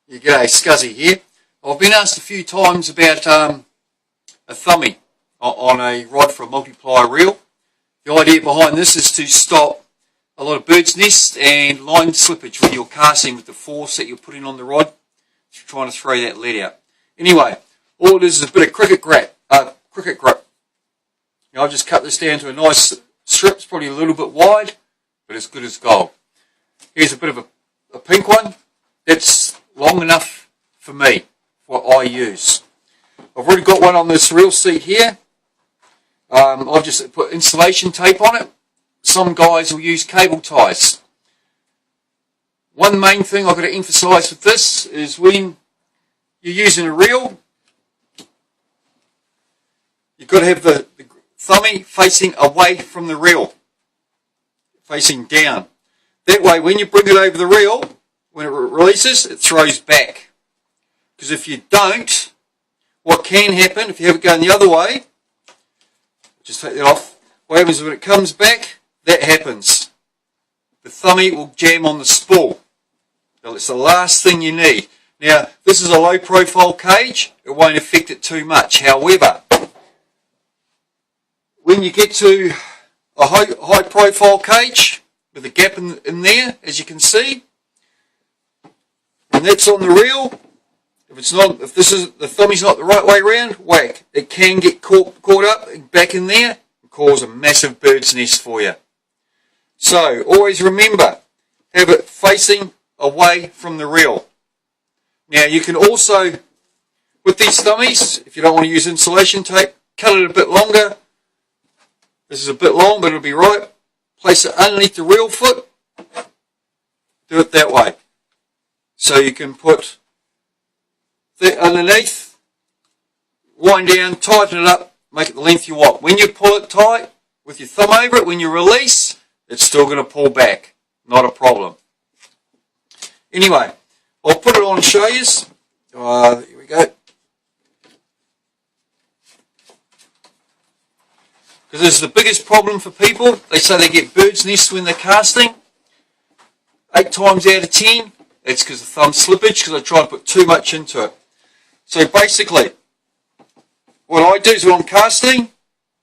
Yeah, g'day, Scuzzy here. I've been asked a few times about a thumbie on a rod for a multiplier reel. The idea behind this is to stop a lot of bird's nests and line slippage when you're casting with the force that you're putting on the rod, trying to throw that lead out. Anyway, all it is a bit of cricket grip. Now I've just cut this down to a nice strip. It's probably a little bit wide, but it's good as gold. Here's a bit of a pink one. That's long enough for me, what I use. I've already got one on this reel seat here. I've just put insulation tape on it. Some guys will use cable ties. One main thing I've got to emphasise with this is when you're using a reel, you've got to have the thumbie facing away from the reel, facing down. That way when you bring it over the reel, when it releases, it throws back. Because if you don't, what can happen, if you have it going the other way, just take that off, what happens is when it comes back, that happens. The thumbie will jam on the spool. It's the last thing you need. Now, this is a low profile cage, it won't affect it too much. However, when you get to a high profile cage, with a gap in there, as you can see, and that's on the reel, if the thumbie's not the right way around, whack. It can get caught up back in there and cause a massive bird's nest for you. So always remember, have it facing away from the reel. Now you can also, with these thumbies, if you don't want to use insulation tape, cut it a bit longer. This is a bit long, but it'll be right. Place it underneath the reel foot. Do it that way. So you can put that underneath, wind down, tighten it up, make it the length you want. When you pull it tight with your thumb over it, when you release, it's still going to pull back. Not a problem. Anyway, I'll put it on and show you. Here we go. Because this is the biggest problem for people. They say they get bird's nests when they're casting. 8 times out of 10, it's because of thumb slippage, because I try to put too much into it. So basically, what I do is when I'm casting,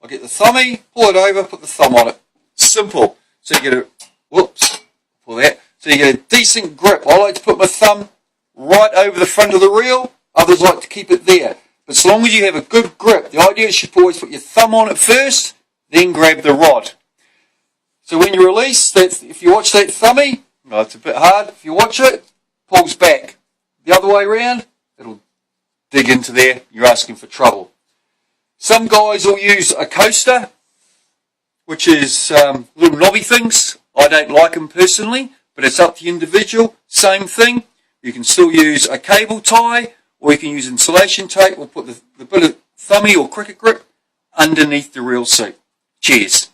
I get the thumbie, pull it over, put the thumb on it. Simple. So you get a, pull that. So you get a decent grip. I like to put my thumb right over the front of the reel. Others like to keep it there. But as long as you have a good grip, the idea is you should always put your thumb on it first, then grab the rod. So when you release, if you watch that thumbie, well, it's a bit hard. If you watch it, pulls back. The other way around, it'll dig into there. You're asking for trouble. Some guys will use a coaster, which is little knobby things. I don't like them personally, but it's up to the individual. Same thing. You can still use a cable tie, or you can use insulation tape, or put the bit of thumbie or cricket grip underneath the reel seat. Cheers.